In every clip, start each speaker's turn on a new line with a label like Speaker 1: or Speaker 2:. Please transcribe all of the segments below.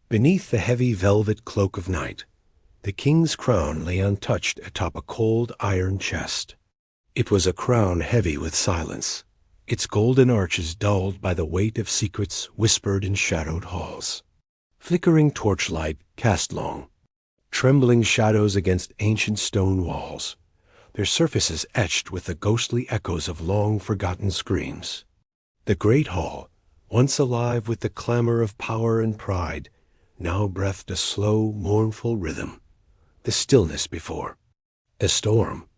Speaker 1: Beneath the heavy velvet cloak of night, the king's crown lay untouched atop a cold iron chest. It was a crown heavy with silence, its golden arches dulled by the weight of secrets whispered in shadowed halls. Flickering torchlight cast long, trembling shadows against ancient stone walls, their surfaces etched with the ghostly echoes of long-forgotten screams. The great hall, once alive with the clamor of power and pride, now breathed a slow, mournful rhythm, the stillness before a storm.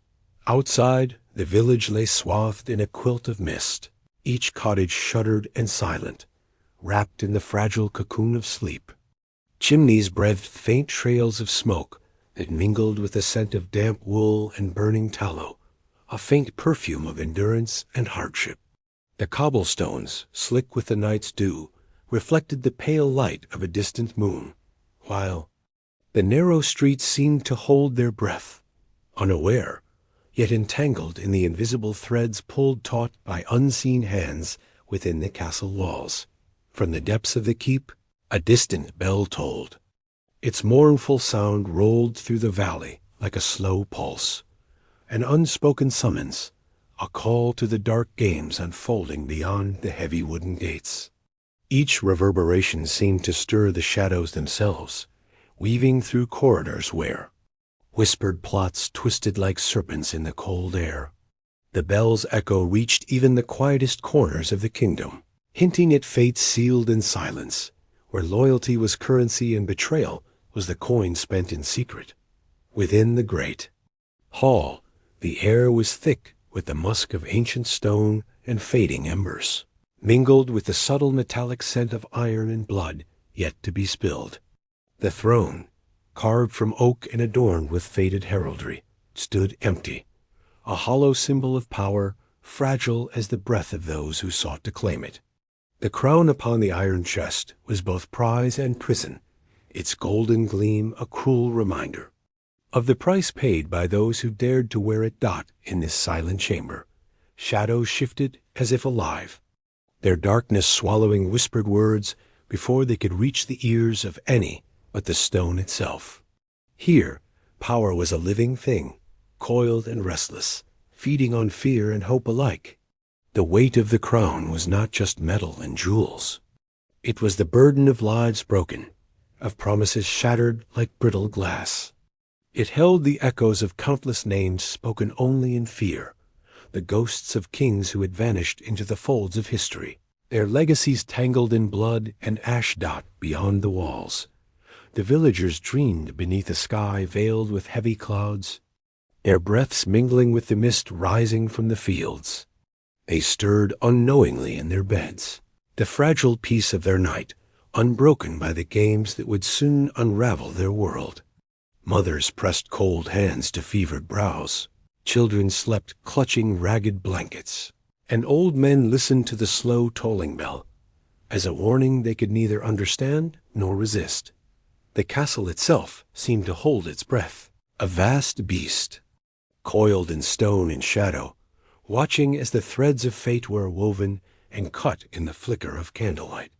Speaker 1: Outside, the village lay swathed in a quilt of mist. Each cottage shuddered and silent, wrapped in the fragile cocoon of sleep. Chimneys breathed faint trails of smoke that mingled with the scent of damp wool and burning tallow, a faint perfume of endurance and hardship. The cobblestones, slick with the night's dew, reflected the pale light of a distant moon, while the narrow streets seemed to hold their breath, unaware, yet entangled in the invisible threads pulled taut by unseen hands within the castle walls. From the depths of the keep, a distant bell tolled. Its mournful sound rolled through the valley like a slow pulse, an unspoken summons, a call to the dark games unfolding beyond the heavy wooden gates. Each reverberation seemed to stir the shadows themselves, weaving through corridors where whispered plots twisted like serpents in the cold air. The bell's echo reached even the quietest corners of the kingdom, hinting at fates sealed in silence, where loyalty was currency and betrayal was the coin spent in secret. Within the great hall, the air was thick with the musk of ancient stone and fading embers, mingled with the subtle metallic scent of iron and blood yet to be spilled. The throne, carved from oak and adorned with faded heraldry, stood empty, a hollow symbol of power, fragile as the breath of those who sought to claim it. The crown upon the iron chest was both prize and prison, its golden gleam a cruel reminder of the price paid by those who dared to wear it. In this silent chamber, shadows shifted as if alive, their darkness swallowing whispered words before they could reach the ears of any but the stone itself. Here, power was a living thing, coiled and restless, feeding on fear and hope alike. The weight of the crown was not just metal and jewels. It was the burden of lives broken, of promises shattered like brittle glass. It held the echoes of countless names spoken only in fear, the ghosts of kings who had vanished into the folds of history, their legacies tangled in blood and ash beyond the walls. The villagers dreamed beneath a sky veiled with heavy clouds, their breaths mingling with the mist rising from the fields. They stirred unknowingly in their beds, the fragile peace of their night, unbroken by the games that would soon unravel their world. Mothers pressed cold hands to fevered brows. Children slept clutching ragged blankets, and old men listened to the slow tolling bell, as a warning they could neither understand nor resist. The castle itself seemed to hold its breath, a vast beast, coiled in stone and shadow, watching as the threads of fate were woven and cut in the flicker of candlelight.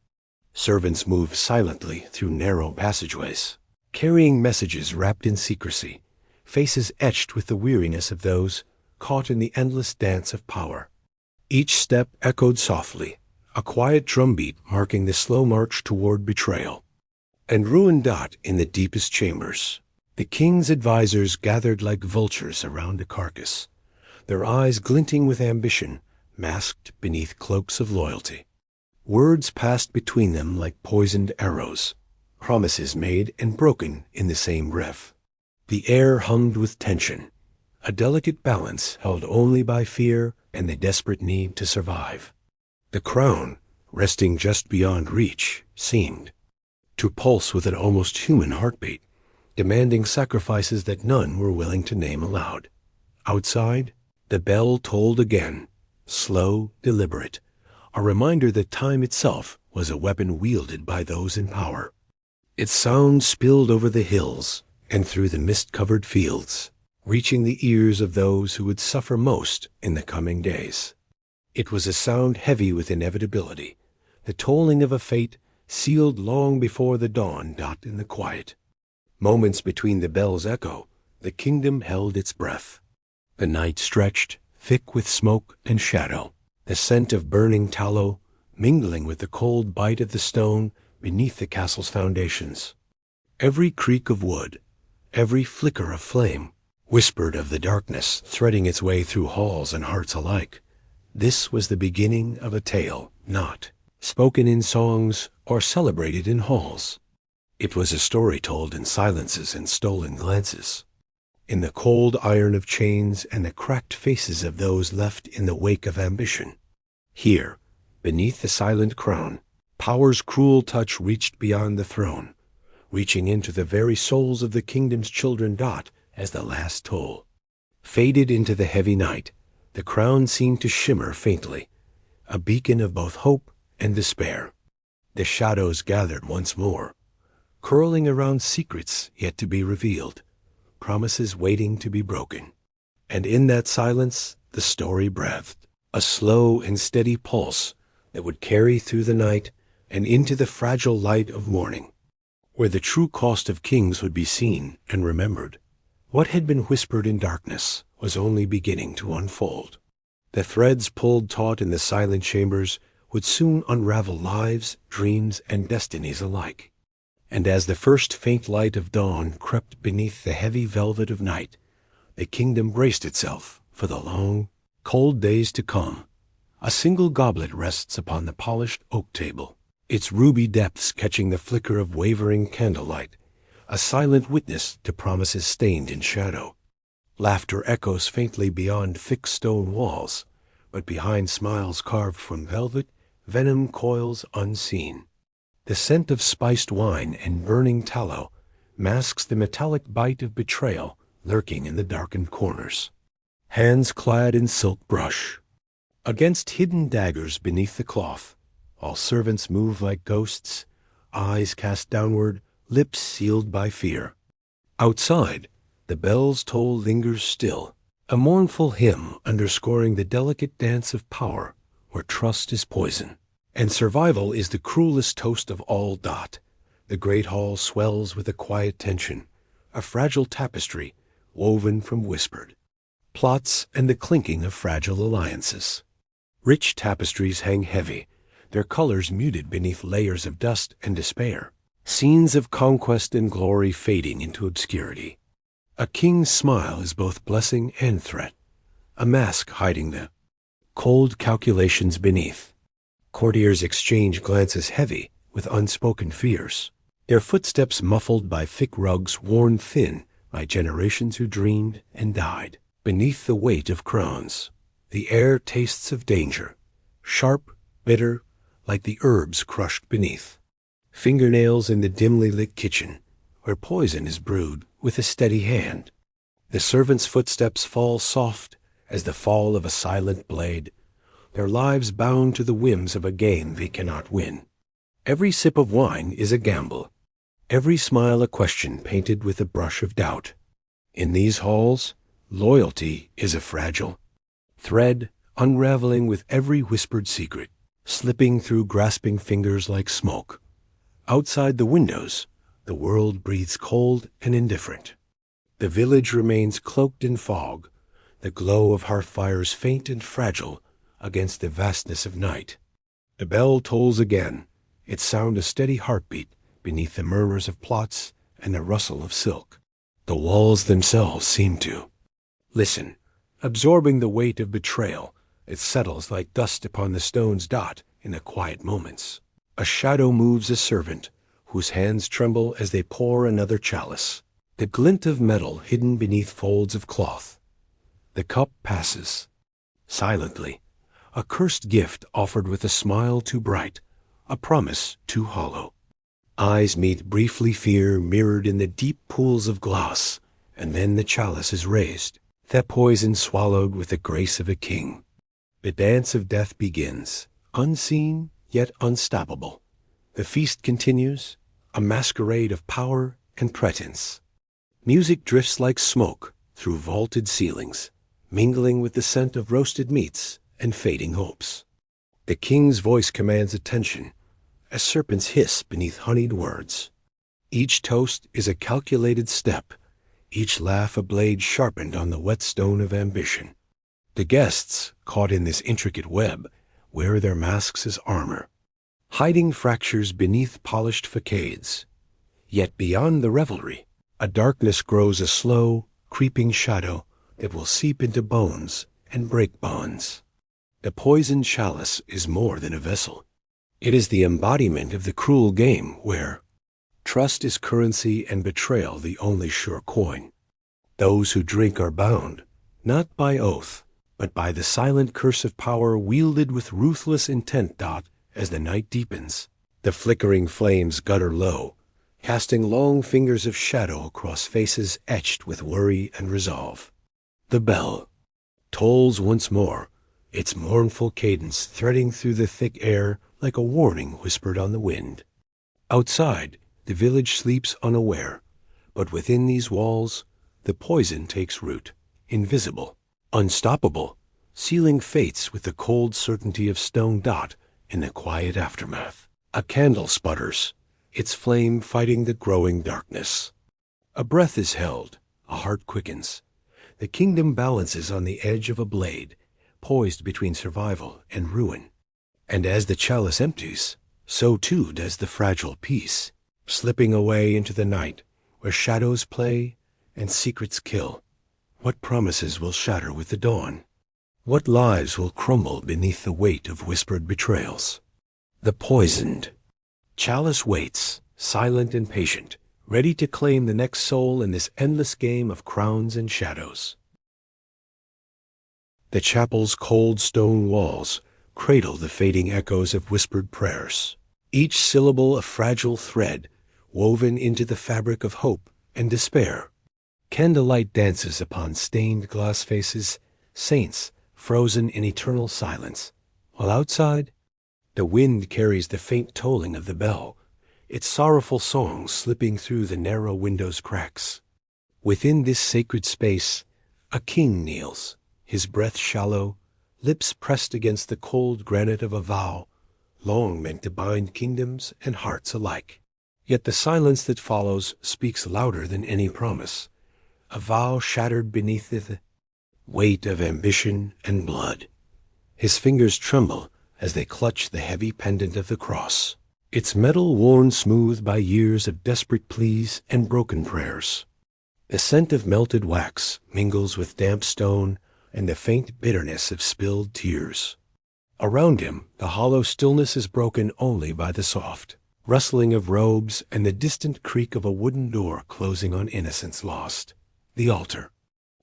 Speaker 1: Servants moved silently through narrow passageways, carrying messages wrapped in secrecy, faces etched with the weariness of those caught in the endless dance of power. Each step echoed softly, a quiet drumbeat marking the slow march toward betrayal. And ruined in the deepest chambers, the king's advisers gathered like vultures around a carcass, their eyes glinting with ambition, masked beneath cloaks of loyalty. Words passed between them like poisoned arrows, promises made and broken in the same breath. The air hummed with tension, a delicate balance held only by fear and the desperate need to survive. The crown, resting just beyond reach, seemed to pulse with an almost human heartbeat, demanding sacrifices that none were willing to name aloud. Outside, the bell tolled again, slow, deliberate, a reminder that time itself was a weapon wielded by those in power. Its sound spilled over the hills and through the mist-covered fields, reaching the ears of those who would suffer most in the coming days. It was a sound heavy with inevitability, the tolling of a fate sealed long before the dawn. In the quiet moments between the bells' echo, the kingdom held its breath. The night stretched, thick with smoke and shadow, the scent of burning tallow mingling with the cold bite of the stone beneath the castle's foundations. Every creak of wood, every flicker of flame, whispered of the darkness threading its way through halls and hearts alike. This was the beginning of a tale, not spoken in songs or celebrated in halls. It was a story told in silences and stolen glances, in the cold iron of chains and the cracked faces of those left in the wake of ambition. Here, beneath the silent crown, power's cruel touch reached beyond the throne, reaching into the very souls of the kingdom's children. As the last toll faded into the heavy night, the crown seemed to shimmer faintly, a beacon of both hope and despair. The shadows gathered once more, curling around secrets yet to be revealed, promises waiting to be broken. And in that silence, the story breathed, a slow and steady pulse that would carry through the night and into the fragile light of morning, where the true cost of kings would be seen and remembered. What had been whispered in darkness was only beginning to unfold. The threads pulled taut in the silent chambers would soon unravel lives, dreams, and destinies alike. And as the first faint light of dawn crept beneath the heavy velvet of night, the kingdom braced itself for the long, cold days to come. A single goblet rests upon the polished oak table, its ruby depths catching the flicker of wavering candlelight, a silent witness to promises stained in shadow. Laughter echoes faintly beyond thick stone walls, but behind smiles carved from velvet, venom coils unseen. The scent of spiced wine and burning tallow masks the metallic bite of betrayal lurking in the darkened corners. Hands clad in silk brush against hidden daggers beneath the cloth, all servants move like ghosts, eyes cast downward, lips sealed by fear. Outside, the bell's toll lingers still, a mournful hymn underscoring the delicate dance of power where trust is poison, and survival is the cruelest toast of all. The great hall swells with a quiet tension, a fragile tapestry woven from whispered plots and the clinking of fragile alliances. Rich tapestries hang heavy, their colors muted beneath layers of dust and despair, scenes of conquest and glory fading into obscurity. A king's smile is both blessing and threat, a mask hiding the cold calculations beneath. Courtiers exchange glances heavy with unspoken fears, their footsteps muffled by thick rugs worn thin by generations who dreamed and died. Beneath the weight of crowns, the air tastes of danger, sharp, bitter, like the herbs crushed beneath. Fingernails in the dimly lit kitchen, where poison is brewed with a steady hand. The servants' footsteps fall soft as the fall of a silent blade, their lives bound to the whims of a game they cannot win. Every sip of wine is a gamble, every smile a question painted with a brush of doubt. In these halls, loyalty is a fragile thread, unraveling with every whispered secret, slipping through grasping fingers like smoke. Outside the windows, the world breathes cold and indifferent. The village remains cloaked in fog, the glow of hearth fires faint and fragile against the vastness of night. The bell tolls again, its sound a steady heartbeat beneath the murmurs of plots and the rustle of silk. The walls themselves seem to listen, absorbing the weight of betrayal. It settles like dust upon the stones. In the quiet moments, a shadow moves a servant, whose hands tremble as they pour another chalice. The glint of metal hidden beneath folds of cloth. The cup passes. Silently, a cursed gift offered with a smile too bright, a promise too hollow. Eyes meet briefly, fear mirrored in the deep pools of glass, and then the chalice is raised, that poison swallowed with the grace of a king. The dance of death begins, unseen yet unstoppable. The feast continues, a masquerade of power and pretense. Music drifts like smoke through vaulted ceilings, mingling with the scent of roasted meats and fading hopes. The king's voice commands attention, as serpents hiss beneath honeyed words. Each toast is a calculated step, each laugh a blade sharpened on the whetstone of ambition. The guests, caught in this intricate web, wear their masks as armor, hiding fractures beneath polished facades. Yet beyond the revelry, a darkness grows, a slow, creeping shadow that will seep into bones and break bonds. The poisoned chalice is more than a vessel. It is the embodiment of the cruel game where trust is currency and betrayal the only sure coin. Those who drink are bound, not by oath, but by the silent curse of power wielded with ruthless intent. As the night deepens, the flickering flames gutter low, casting long fingers of shadow across faces etched with worry and resolve. The bell tolls once more, its mournful cadence threading through the thick air like a warning whispered on the wind. Outside, the village sleeps unaware, but within these walls, the poison takes root, invisible, unstoppable, sealing fates with the cold certainty of stone. In the quiet aftermath, a candle sputters, its flame fighting the growing darkness. A breath is held, a heart quickens. The kingdom balances on the edge of a blade, poised between survival and ruin. And as the chalice empties, so too does the fragile peace, slipping away into the night, where shadows play and secrets kill. What promises will shatter with the dawn? What lives will crumble beneath the weight of whispered betrayals? The poisoned chalice waits, silent and patient, ready to claim the next soul in this endless game of crowns and shadows. The chapel's cold stone walls cradle the fading echoes of whispered prayers, each syllable a fragile thread woven into the fabric of hope and despair. Candlelight dances upon stained glass faces, saints frozen in eternal silence, while outside, the wind carries the faint tolling of the bell, its sorrowful song slipping through the narrow window's cracks. Within this sacred space, a king kneels, his breath shallow, lips pressed against the cold granite of a vow, long meant to bind kingdoms and hearts alike. Yet the silence that follows speaks louder than any promise, a vow shattered beneath the weight of ambition and blood. His fingers tremble as they clutch the heavy pendant of the cross, its metal worn smooth by years of desperate pleas and broken prayers. The scent of melted wax mingles with damp stone and the faint bitterness of spilled tears. Around him, the hollow stillness is broken only by the soft rustling of robes and the distant creak of a wooden door closing on innocence lost. The altar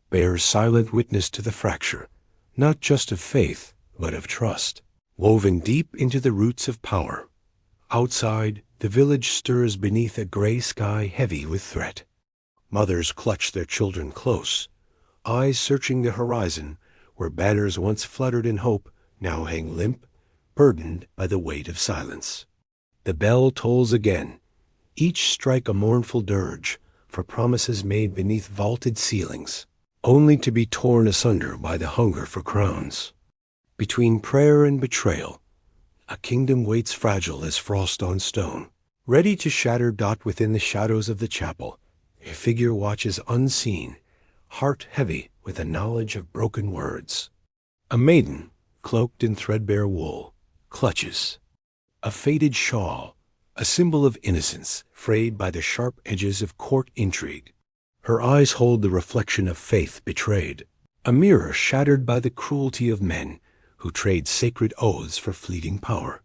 Speaker 1: bears silent witness to the fracture, not just of faith, but of trust, woven deep into the roots of power. Outside, the village stirs beneath a gray sky heavy with threat. Mothers clutch their children close, eyes searching the horizon where banners once fluttered in hope now hang limp, burdened by the weight of silence. The bell tolls again, each strike a mournful dirge for promises made beneath vaulted ceilings, only to be torn asunder by the hunger for crowns. Between prayer and betrayal, a kingdom waits fragile as frost on stone, ready to shatter. Within the shadows of the chapel, a figure watches unseen, heart heavy with the knowledge of broken words. A maiden, cloaked in threadbare wool, clutches a faded shawl, a symbol of innocence frayed by the sharp edges of court intrigue. Her eyes hold the reflection of faith betrayed, a mirror shattered by the cruelty of men who trade sacred oaths for fleeting power.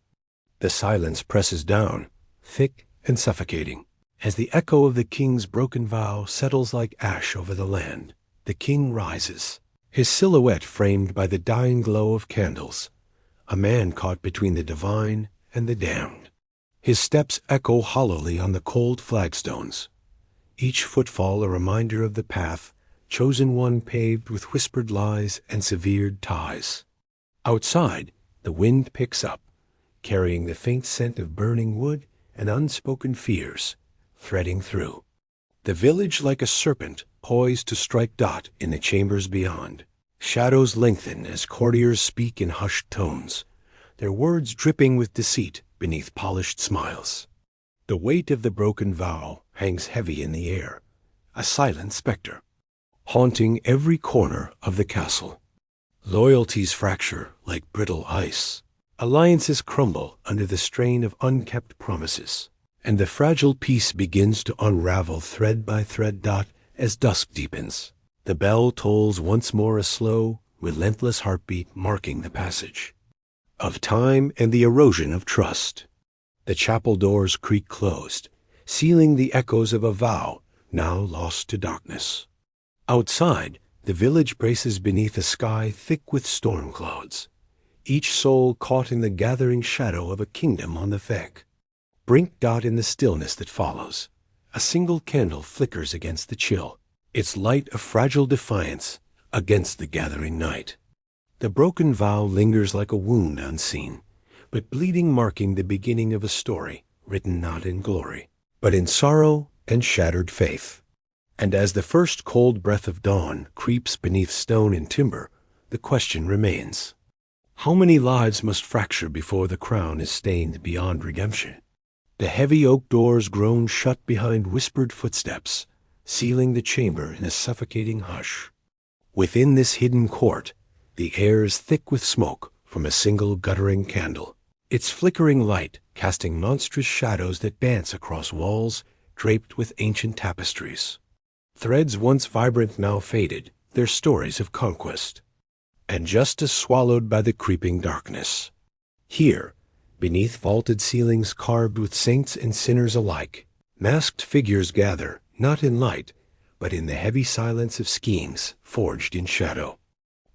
Speaker 1: The silence presses down, thick and suffocating, as the echo of the king's broken vow settles like ash over the land. The king rises, his silhouette framed by the dying glow of candles, a man caught between the divine and the damned. His steps echo hollowly on the cold flagstones, each footfall a reminder of the path, chosen one paved with whispered lies and severed ties. Outside, the wind picks up, carrying the faint scent of burning wood and unspoken fears, threading through. The village like a serpent poised to strike. In the chambers beyond, shadows lengthen as courtiers speak in hushed tones, their words dripping with deceit beneath polished smiles. The weight of the broken vow hangs heavy in the air, a silent specter, haunting every corner of the castle. Loyalties fracture like brittle ice. Alliances crumble under the strain of unkept promises, and the fragile peace begins to unravel thread by thread. As dusk deepens, the bell tolls once more, a slow, relentless heartbeat marking the passage of time and the erosion of trust. The chapel doors creak closed, sealing the echoes of a vow now lost to darkness. Outside, the village braces beneath a sky thick with storm clouds, each soul caught in the gathering shadow of a kingdom on the brink. In the stillness that follows, a single candle flickers against the chill, its light a fragile defiance against the gathering night. The broken vow lingers like a wound unseen, but bleeding, marking the beginning of a story written not in glory, but in sorrow and shattered faith. And as the first cold breath of dawn creeps beneath stone and timber, the question remains: how many lives must fracture before the crown is stained beyond redemption? The heavy oak doors groan shut behind whispered footsteps, sealing the chamber in a suffocating hush. Within this hidden court, the air is thick with smoke from a single guttering candle, its flickering light casting monstrous shadows that dance across walls draped with ancient tapestries. Threads once vibrant now faded, their stories of conquest and justice swallowed by the creeping darkness. Here, beneath vaulted ceilings carved with saints and sinners alike, masked figures gather, not in light, but in the heavy silence of schemes forged in shadow.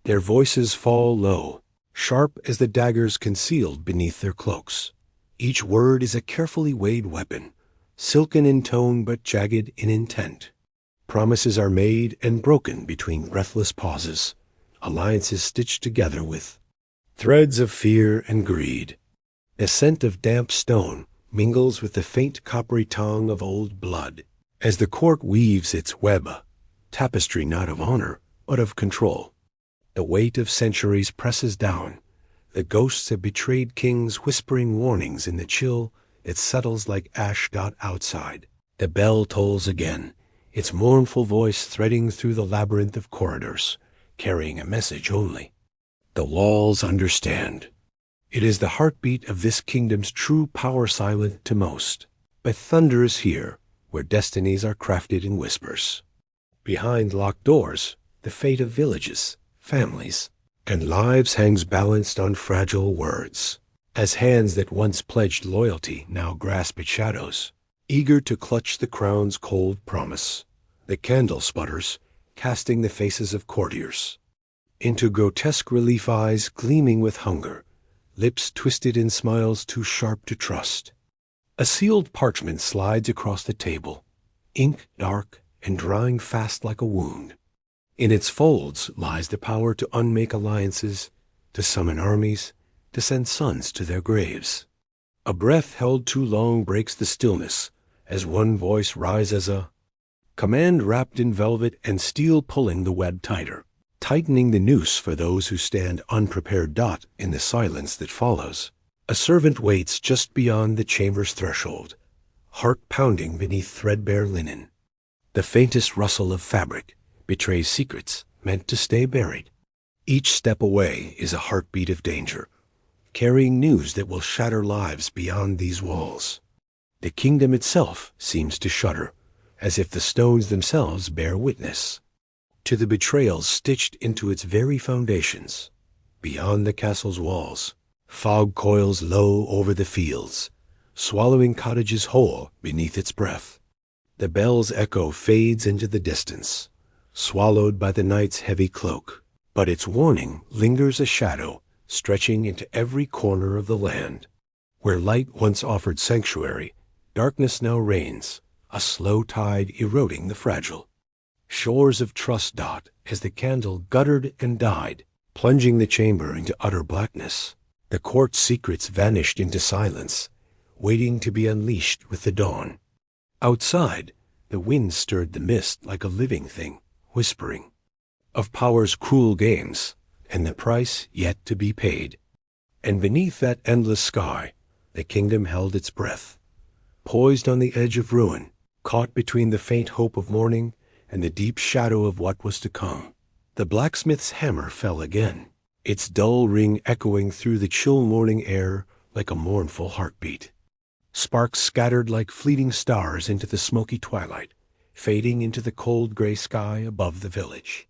Speaker 1: Their voices fall low, sharp as the daggers concealed beneath their cloaks. Each word is a carefully weighed weapon, silken in tone but jagged in intent. Promises are made and broken between breathless pauses, alliances stitched together with threads of fear and greed. The scent of damp stone mingles with the faint coppery tongue of old blood, as the court weaves its web, tapestry not of honor, but of control. The weight of centuries presses down, the ghosts of betrayed kings whispering warnings in the chill that settles like ash. Outside, the bell tolls again, its mournful voice threading through the labyrinth of corridors, carrying a message only. The walls understand. It is the heartbeat of this kingdom's true power, silent to most, but thunders here where destinies are crafted in whispers. Behind locked doors, the fate of villages, families, and lives hangs balanced on fragile words, as hands that once pledged loyalty now grasp its shadows, eager to clutch the crown's cold promise. The candle sputters, casting the faces of courtiers into grotesque relief, eyes gleaming with hunger, lips twisted in smiles too sharp to trust. A sealed parchment slides across the table, ink dark and drying fast like a wound. In its folds lies the power to unmake alliances, to summon armies, to send sons to their graves. A breath held too long breaks the stillness, as one voice rises, a command wrapped in velvet and steel, pulling the web tighter, tightening the noose for those who stand unprepared. In the silence that follows, a servant waits just beyond the chamber's threshold, heart pounding beneath threadbare linen. The faintest rustle of fabric betrays secrets meant to stay buried. Each step away is a heartbeat of danger, carrying news that will shatter lives beyond these walls. The kingdom itself seems to shudder, as if the stones themselves bear witness to the betrayals stitched into its very foundations. Beyond the castle's walls, fog coils low over the fields, swallowing cottages whole beneath its breath. The bell's echo fades into the distance, swallowed by the night's heavy cloak, but its warning lingers, a shadow stretching into every corner of the land. Where light once offered sanctuary, darkness now reigns, a slow tide eroding the fragile shores of trust. As the candle guttered and died, plunging the chamber into utter blackness, the court's secrets vanished into silence, waiting to be unleashed with the dawn. Outside, the wind stirred the mist like a living thing, whispering of power's cruel games and the price yet to be paid. And beneath that endless sky, The kingdom held its breath, poised on the edge of ruin, caught between the faint hope of morning and the deep shadow of what was to come. The blacksmith's hammer fell again, its dull ring echoing through the chill morning air like a mournful heartbeat. Sparks scattered like fleeting stars into the smoky twilight, fading into the cold gray sky above the village.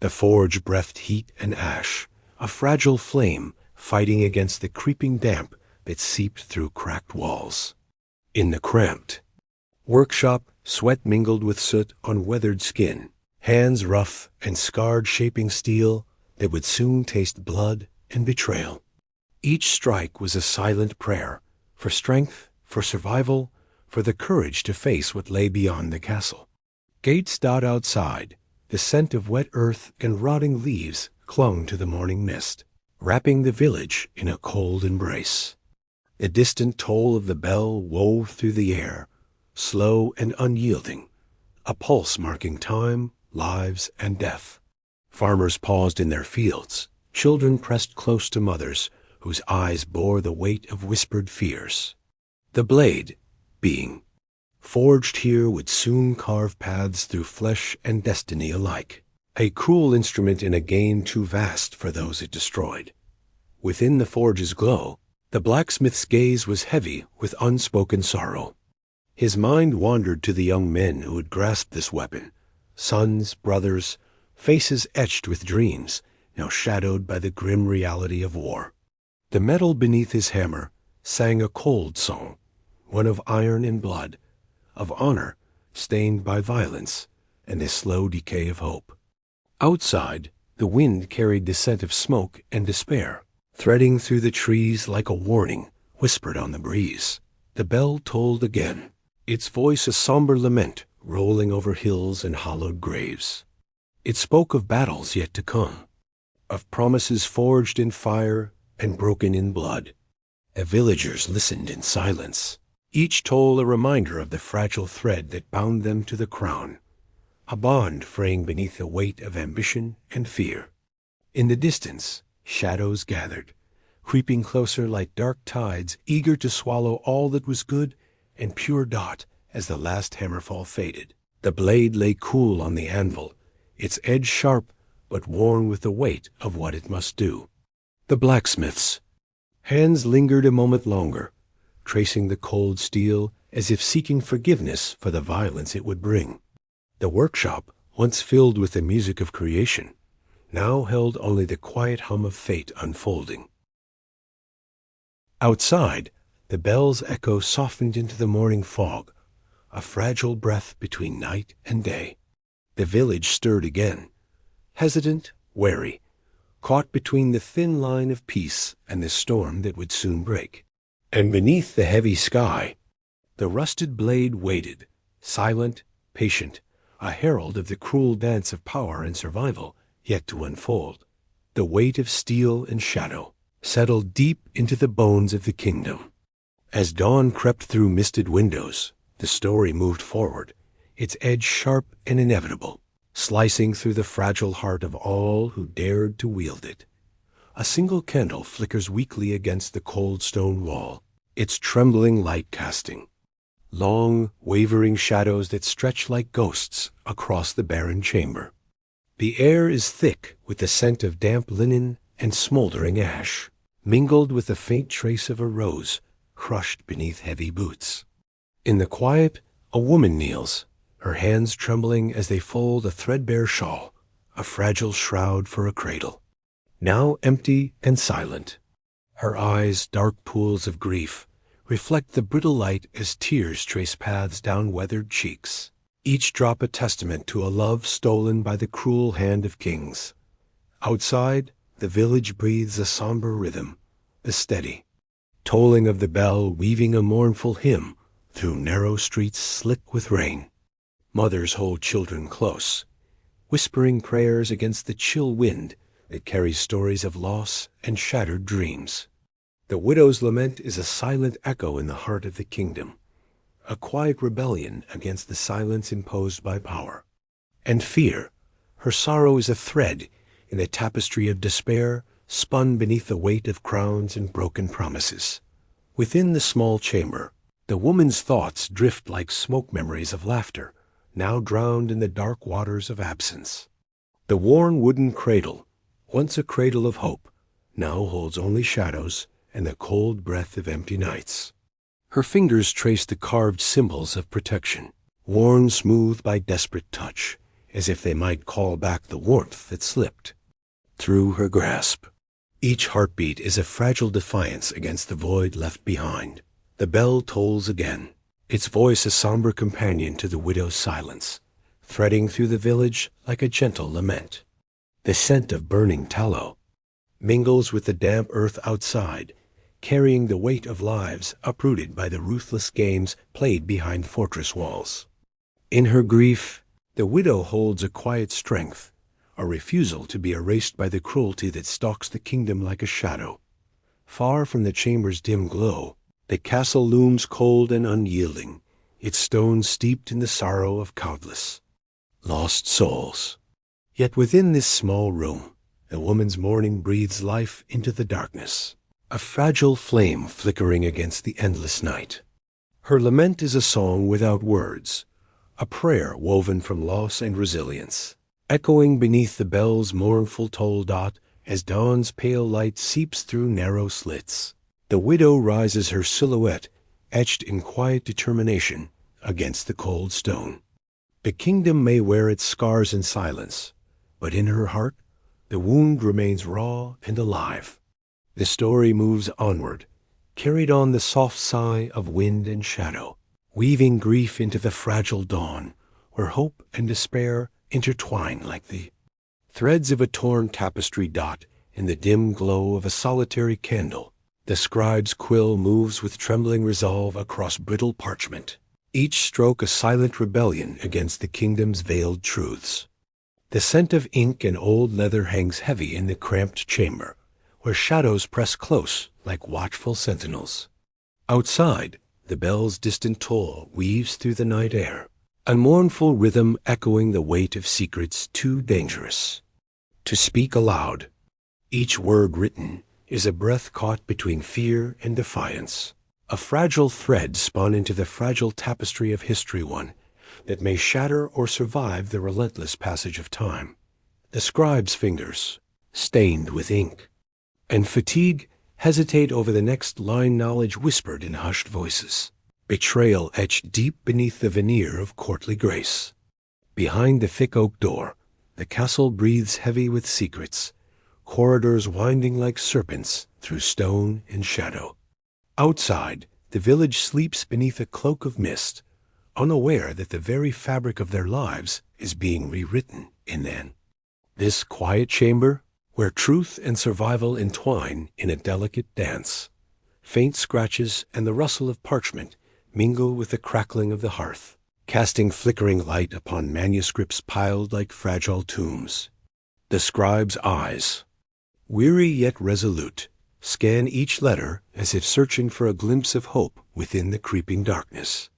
Speaker 1: The forge breathed heat and ash, a fragile flame fighting against the creeping damp that seeped through cracked walls. In the cramped workshop, sweat mingled with soot on weathered skin, hands rough and scarred shaping steel that would soon taste blood and betrayal. Each strike was a silent prayer for strength, for survival, for the courage to face what lay beyond the castle. Gates died outside. The scent of wet earth and rotting leaves clung to the morning mist, wrapping the village in a cold embrace. The distant toll of the bell wove through the air, slow and unyielding, a pulse marking time, lives, and death. Farmers paused in their fields. Children pressed close to mothers whose eyes bore the weight of whispered fears. The blade, being forged here, would soon carve paths through flesh and destiny alike, a cruel instrument in a game too vast for those it destroyed. Within the forge's glow, the blacksmith's gaze was heavy with unspoken sorrow. His mind wandered to the young men who had grasped this weapon, sons, brothers, faces etched with dreams, now shadowed by the grim reality of war. The metal beneath his hammer sang a cold song, one of iron and blood, of honor stained by violence and the slow decay of hope. Outside, the wind carried the scent of smoke and despair, threading through the trees like a warning whispered on the breeze. The bell tolled again, its voice a somber lament rolling over hills and hollowed graves. It spoke of battles yet to come, of promises forged in fire and broken in blood. The villagers listened in silence, each toll a reminder of the fragile thread that bound them to the crown, a bond fraying beneath the weight of ambition and fear. In the distance, shadows gathered, creeping closer like dark tides eager to swallow all that was good and pure dot as the last hammerfall faded. The blade lay cool on the anvil, its edge sharp but worn with the weight of what it must do. The blacksmith's hands lingered a moment longer, tracing the cold steel as if seeking forgiveness for the violence it would bring. The workshop, once filled with the music of creation, now held only the quiet hum of fate unfolding. Outside, the bell's echo softened into the morning fog, a fragile breath between night and day. The village stirred again, hesitant, wary, caught between the thin line of peace and the storm that would soon break. And beneath the heavy sky, the rusted blade waited, silent, patient, a herald of the cruel dance of power and survival yet to unfold. The weight of steel and shadow settled deep into the bones of the kingdom. As dawn crept through misted windows, the story moved forward, its edge sharp and inevitable, slicing through the fragile heart of all who dared to wield it. A single candle flickers weakly against the cold stone wall, its trembling light casting long, wavering shadows that stretch like ghosts across the barren chamber. The air is thick with the scent of damp linen and smoldering ash, mingled with the faint trace of a rose crushed beneath heavy boots. In the quiet, a woman kneels, her hands trembling as they fold a threadbare shawl, a fragile shroud for a cradle. Now empty and silent, her eyes, dark pools of grief, reflect the brittle light as tears trace paths down weathered cheeks, each drop a testament to a love stolen by the cruel hand of kings. Outside, the village breathes a somber rhythm, the steady tolling of the bell weaving a mournful hymn through narrow streets slick with rain. Mothers hold children close, whispering prayers against the chill wind that carries stories of loss and shattered dreams. The widow's lament is a silent echo in the heart of the kingdom, a quiet rebellion against the silence imposed by power. And fear, her sorrow is a thread in a tapestry of despair spun beneath the weight of crowns and broken promises. Within the small chamber, the woman's thoughts drift like smoke memories of laughter, now drowned in the dark waters of absence. The worn wooden cradle, once a cradle of hope, now holds only shadows and the cold breath of empty nights. Her fingers trace the carved symbols of protection, worn smooth by desperate touch, as if they might call back the warmth that slipped through her grasp. Each heartbeat is a fragile defiance against the void left behind. The bell tolls again, its voice a somber companion to the widow's silence, threading through the village like a gentle lament. The scent of burning tallow mingles with the damp earth outside, carrying the weight of lives uprooted by the ruthless games played behind fortress walls. In her grief, the widow holds a quiet strength, a refusal to be erased by the cruelty that stalks the kingdom like a shadow. Far from the chamber's dim glow, the castle looms cold and unyielding, its stones steeped in the sorrow of countless lost souls. Yet within this small room, the woman's mourning breathes life into the darkness, a fragile flame flickering against the endless night. Her lament is a song without words, a prayer woven from loss and resilience, echoing beneath the bell's mournful toll dot as dawn's pale light seeps through narrow slits. The widow rises, her silhouette etched in quiet determination against the cold stone. The kingdom may wear its scars in silence, but in her heart the wound remains raw and alive. The story moves onward, carried on the soft sigh of wind and shadow, weaving grief into the fragile dawn, where hope and despair intertwine like the threads of a torn tapestry dot in the dim glow of a solitary candle. The scribe's quill moves with trembling resolve across brittle parchment, each stroke a silent rebellion against the kingdom's veiled truths. The scent of ink and old leather hangs heavy in the cramped chamber, where shadows press close like watchful sentinels. Outside, the bell's distant toll weaves through the night air, a mournful rhythm echoing the weight of secrets too dangerous to speak aloud. Each word written is a breath caught between fear and defiance, a fragile thread spun into the fragile tapestry of history, one that may shatter or survive the relentless passage of time. The scribe's fingers, stained with ink and fatigue, hesitate over the next line, knowledge whispered in hushed voices, betrayal etched deep beneath the veneer of courtly grace. Behind the thick oak door, the castle breathes heavy with secrets, corridors winding like serpents through stone and shadow. Outside, the village sleeps beneath a cloak of mist, unaware that the very fabric of their lives is being rewritten in this quiet chamber, where truth and survival entwine in a delicate dance. Faint scratches and the rustle of parchment mingle with the crackling of the hearth, casting flickering light upon manuscripts piled like fragile tombs. The scribe's eyes, weary yet resolute, scan each letter as if searching for a glimpse of hope within the creeping darkness.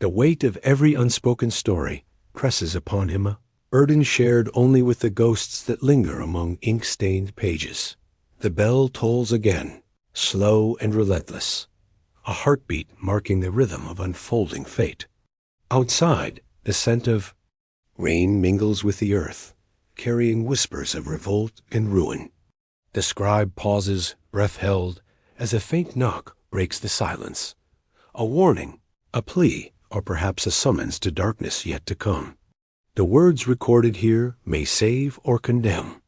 Speaker 1: The weight of every unspoken story presses upon him, a burden shared only with the ghosts that linger among ink-stained pages. The bell tolls again, slow and relentless, a heartbeat marking the rhythm of unfolding fate. Outside, the scent of rain mingles with the earth, carrying whispers of revolt and ruin. The scribe pauses, breath held, as a faint knock breaks the silence. A warning, a plea, or perhaps a summons to darkness yet to come. The words recorded here may save or condemn.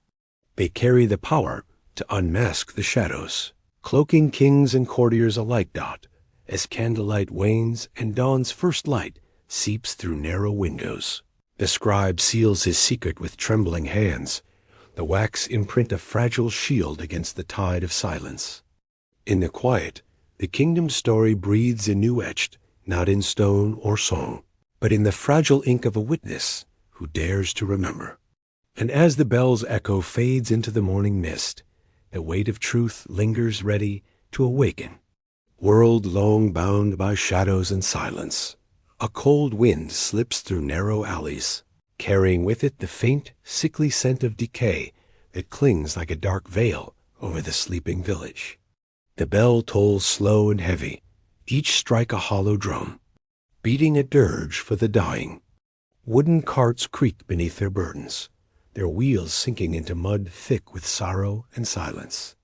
Speaker 1: They carry the power to unmask the shadows, cloaking kings and courtiers alike. As candlelight wanes and dawn's first light seeps through narrow windows, the scribe seals his secret with trembling hands, the wax imprint a fragile shield against the tide of silence. In the quiet, the kingdom's story breathes anew, etched, not in stone or song, but in the fragile ink of a witness who dares to remember. And as the bell's echo fades into the morning mist, the weight of truth lingers ready to awaken. World long bound by shadows and silence, a cold wind slips through narrow alleys, carrying with it the faint, sickly scent of decay that clings like a dark veil over the sleeping village. The bell tolls slow and heavy, each strike a hollow drum, beating a dirge for the dying. Wooden carts creak beneath their burdens, their wheels sinking into mud thick with sorrow and silence.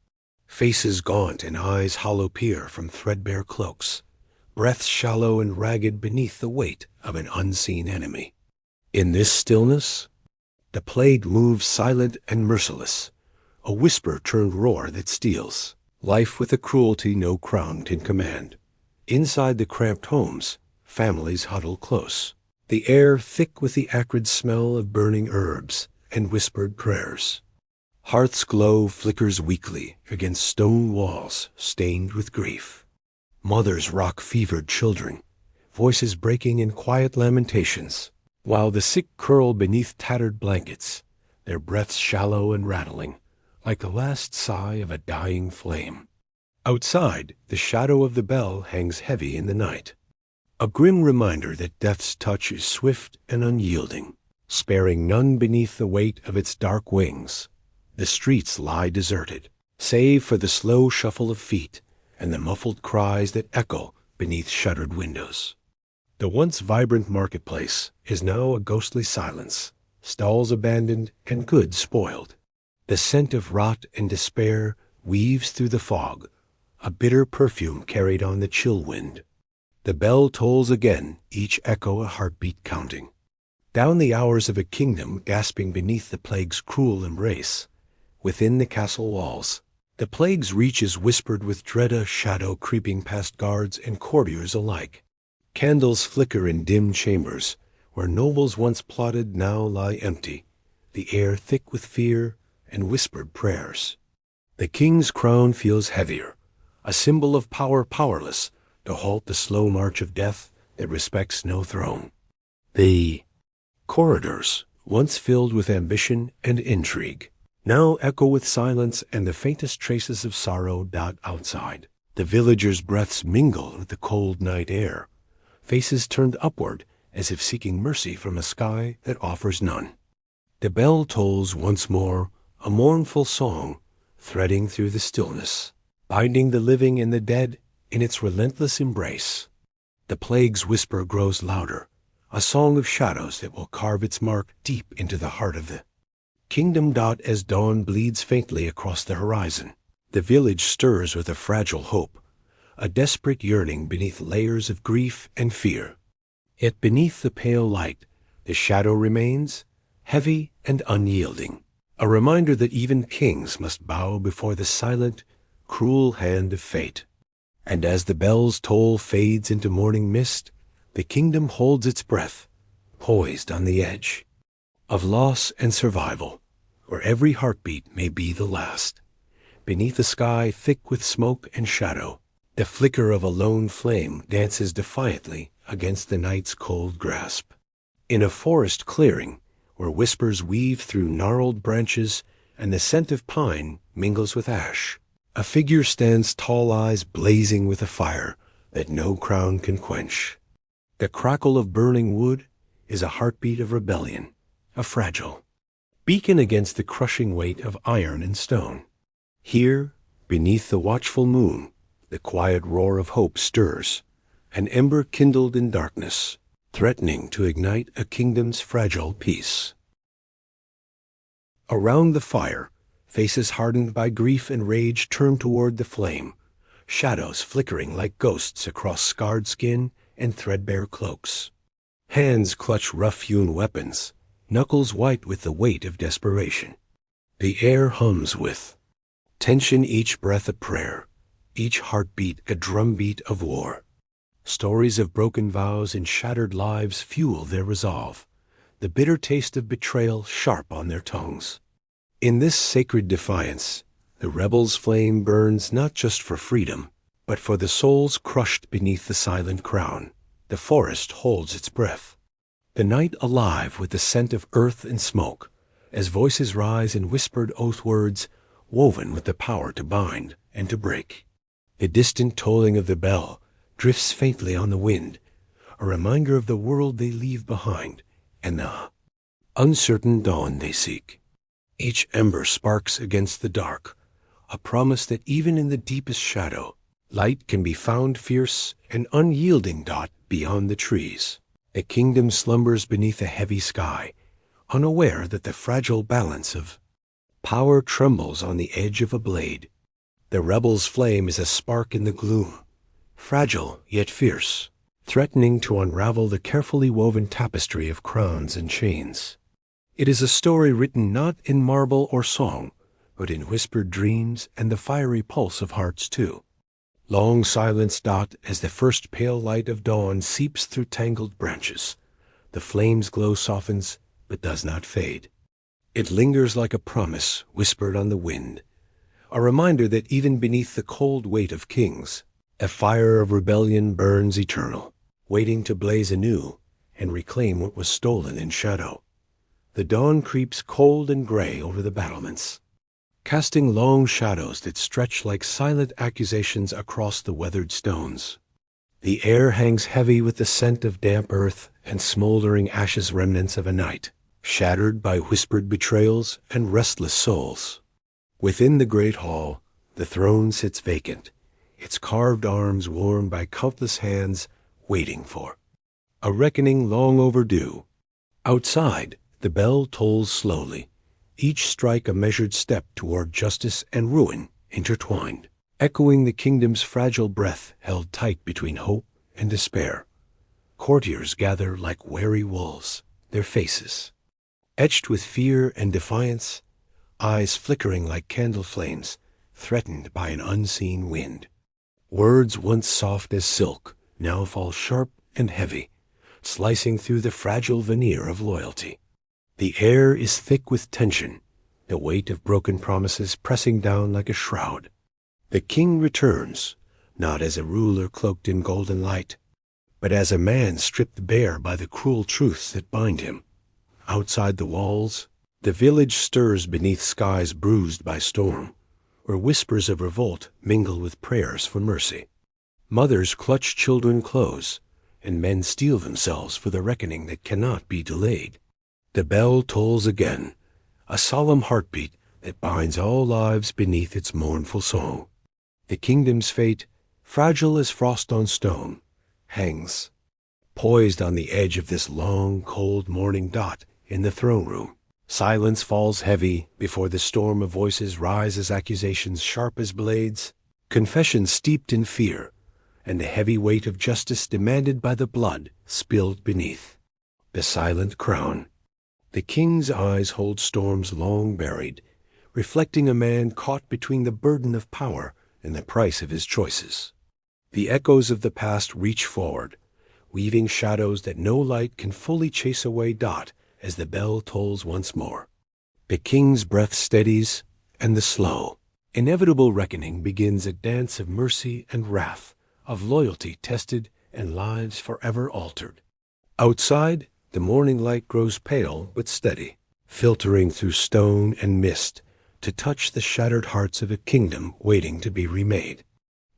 Speaker 1: Faces gaunt and eyes hollow peer from threadbare cloaks, breaths shallow and ragged beneath the weight of an unseen enemy. In this stillness, the plague moves silent and merciless, a whisper turned roar that steals, life with a cruelty no crown can command. Inside the cramped homes, families huddle close, the air thick with the acrid smell of burning herbs and whispered prayers. Hearth's glow flickers weakly against stone walls stained with grief. Mothers rock fevered children, voices breaking in quiet lamentations, while the sick curl beneath tattered blankets, their breaths shallow and rattling, like the last sigh of a dying flame. Outside, the shadow of the bell hangs heavy in the night, a grim reminder that death's touch is swift and unyielding, sparing none beneath the weight of its dark wings. The streets lie deserted, save for the slow shuffle of feet and the muffled cries that echo beneath shuttered windows. The once vibrant marketplace is now a ghostly silence, stalls abandoned and goods spoiled. The scent of rot and despair weaves through the fog, a bitter perfume carried on the chill wind. The bell tolls again, each echo a heartbeat counting. Down the hours of a kingdom gasping beneath the plague's cruel embrace. Within the castle walls, the plague's reach is whispered with dread, a shadow creeping past guards and courtiers alike. Candles flicker in dim chambers, where nobles once plotted now lie empty, the air thick with fear and whispered prayers. The king's crown feels heavier, a symbol of power powerless to halt the slow march of death that respects no throne. The corridors, once filled with ambition and intrigue, now echo with silence and the faintest traces of sorrow dot outside. The villagers' breaths mingle with the cold night air, faces turned upward as if seeking mercy from a sky that offers none. The bell tolls once more, a mournful song, threading through the stillness, binding the living and the dead in its relentless embrace. The plague's whisper grows louder, a song of shadows that will carve its mark deep into the heart of the kingdom. As dawn bleeds faintly across the horizon, the village stirs with a fragile hope, a desperate yearning beneath layers of grief and fear. Yet beneath the pale light, the shadow remains, heavy and unyielding, a reminder that even kings must bow before the silent, cruel hand of fate. And as the bell's toll fades into morning mist, the kingdom holds its breath, poised on the edge of loss and survival, where every heartbeat may be the last. Beneath a sky thick with smoke and shadow, the flicker of a lone flame dances defiantly against the night's cold grasp. In a forest clearing, where whispers weave through gnarled branches and the scent of pine mingles with ash, a figure stands, tall eyes blazing with a fire that no crown can quench. The crackle of burning wood is a heartbeat of rebellion, a fragile beacon against the crushing weight of iron and stone. Here, beneath the watchful moon, the quiet roar of hope stirs, an ember kindled in darkness, threatening to ignite a kingdom's fragile peace. Around the fire, faces hardened by grief and rage turn toward the flame, shadows flickering like ghosts across scarred skin and threadbare cloaks. Hands clutch rough-hewn weapons, knuckles white with the weight of desperation. The air hums with tension, each breath a prayer, each heartbeat a drumbeat of war. Stories of broken vows and shattered lives fuel their resolve, the bitter taste of betrayal sharp on their tongues. In this sacred defiance, the rebel's flame burns not just for freedom, but for the souls crushed beneath the silent crown. The forest holds its breath, the night alive with the scent of earth and smoke, as voices rise in whispered oath words woven with the power to bind and to break. The distant tolling of the bell drifts faintly on the wind, a reminder of the world they leave behind and the uncertain dawn they seek. Each ember sparks against the dark, a promise that even in the deepest shadow, light can be found fierce and unyielding beyond the trees. A kingdom slumbers beneath a heavy sky, unaware that the fragile balance of power trembles on the edge of a blade. The rebel's flame is a spark in the gloom, fragile yet fierce, threatening to unravel the carefully woven tapestry of crowns and chains. It is a story written not in marble or song, but in whispered dreams and the fiery pulse of hearts too. Long silence as the first pale light of dawn seeps through tangled branches. The flame's glow softens, but does not fade. It lingers like a promise whispered on the wind, a reminder that even beneath the cold weight of kings, a fire of rebellion burns eternal, waiting to blaze anew and reclaim what was stolen in shadow. The dawn creeps cold and gray over the battlements, casting long shadows that stretch like silent accusations across the weathered stones. The air hangs heavy with the scent of damp earth and smoldering ashes, remnants of a night, shattered by whispered betrayals and restless souls. Within the great hall, the throne sits vacant, its carved arms worn by countless hands waiting for a reckoning long overdue. Outside, the bell tolls slowly, each strike a measured step toward justice and ruin intertwined, echoing the kingdom's fragile breath held tight between hope and despair. Courtiers gather like wary wolves, their faces etched with fear and defiance, eyes flickering like candle flames, threatened by an unseen wind. Words once soft as silk now fall sharp and heavy, slicing through the fragile veneer of loyalty. The air is thick with tension, the weight of broken promises pressing down like a shroud. The king returns, not as a ruler cloaked in golden light, but as a man stripped bare by the cruel truths that bind him. Outside the walls, the village stirs beneath skies bruised by storm, where whispers of revolt mingle with prayers for mercy. Mothers clutch children close, and men steel themselves for the reckoning that cannot be delayed. The bell tolls again, a solemn heartbeat that binds all lives beneath its mournful song. The kingdom's fate, fragile as frost on stone, hangs, poised on the edge of this long, cold morning in the throne room. Silence falls heavy before the storm of voices rise as accusations sharp as blades, confessions steeped in fear, and the heavy weight of justice demanded by the blood spilled beneath. The silent crown. The king's eyes hold storms long buried, reflecting a man caught between the burden of power and the price of his choices. The echoes of the past reach forward, weaving shadows that no light can fully chase away as the bell tolls once more. The king's breath steadies, and the slow, inevitable reckoning begins, a dance of mercy and wrath, of loyalty tested and lives forever altered. Outside, the morning light grows pale but steady, filtering through stone and mist to touch the shattered hearts of a kingdom waiting to be remade.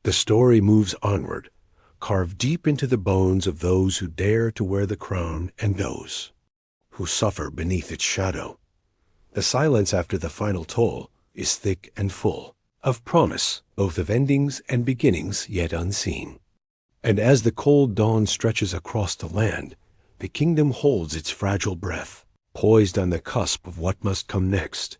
Speaker 1: The story moves onward, carved deep into the bones of those who dare to wear the crown and those who suffer beneath its shadow. The silence after the final toll is thick and full, of promise, both of endings and beginnings yet unseen. And as the cold dawn stretches across the land, the kingdom holds its fragile breath, poised on the cusp of what must come next,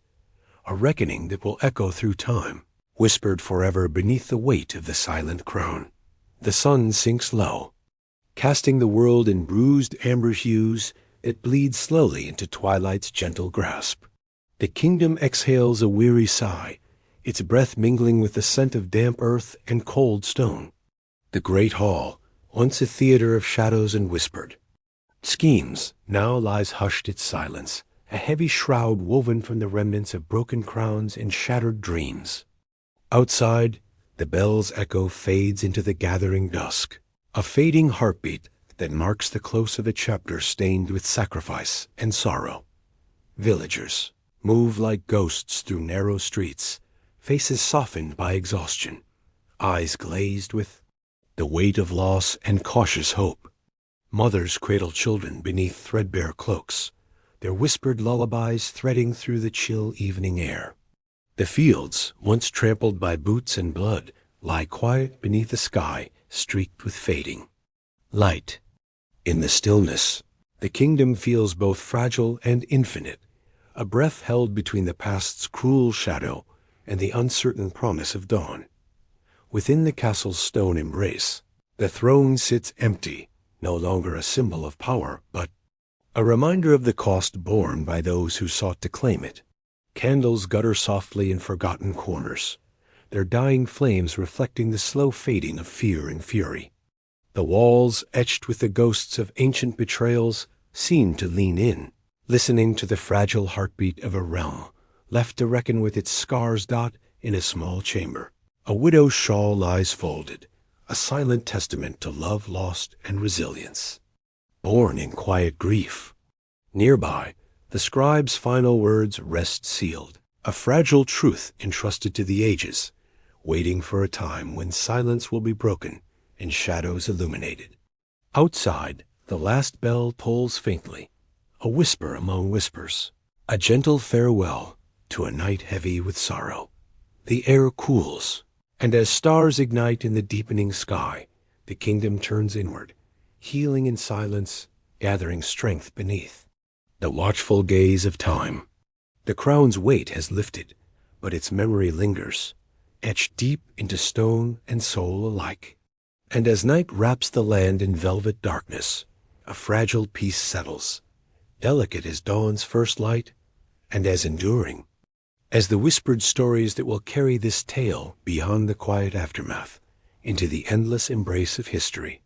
Speaker 1: a reckoning that will echo through time, whispered forever beneath the weight of the silent crown. The sun sinks low, casting the world in bruised amber hues. It bleeds slowly into twilight's gentle grasp. The kingdom exhales a weary sigh, its breath mingling with the scent of damp earth and cold stone. The great hall, once a theater of shadows and whispered schemes, now lies hushed its silence, a heavy shroud woven from the remnants of broken crowns and shattered dreams. Outside, the bell's echo fades into the gathering dusk, a fading heartbeat that marks the close of a chapter stained with sacrifice and sorrow. Villagers move like ghosts through narrow streets, faces softened by exhaustion, eyes glazed with the weight of loss and cautious hope. Mothers cradle children beneath threadbare cloaks, their whispered lullabies threading through the chill evening air. The fields, once trampled by boots and blood, lie quiet beneath a sky streaked with fading light. In the stillness, the kingdom feels both fragile and infinite, a breath held between the past's cruel shadow and the uncertain promise of dawn. Within the castle's stone embrace, the throne sits empty, no longer a symbol of power, but a reminder of the cost borne by those who sought to claim it. Candles gutter softly in forgotten corners, their dying flames reflecting the slow fading of fear and fury. The walls, etched with the ghosts of ancient betrayals, seem to lean in, listening to the fragile heartbeat of a realm left to reckon with its scars. In a small chamber, a widow's shawl lies folded, a silent testament to love lost and resilience, born in quiet grief. Nearby, the scribe's final words rest sealed, a fragile truth entrusted to the ages, waiting for a time when silence will be broken and shadows illuminated. Outside, the last bell tolls faintly, a whisper among whispers, a gentle farewell to a night heavy with sorrow. The air cools, and as stars ignite in the deepening sky, the kingdom turns inward, healing in silence, gathering strength beneath the watchful gaze of time. The crown's weight has lifted, but its memory lingers, etched deep into stone and soul alike. And as night wraps the land in velvet darkness, a fragile peace settles, delicate as dawn's first light, and as enduring as the whispered stories that will carry this tale beyond the quiet aftermath into the endless embrace of history.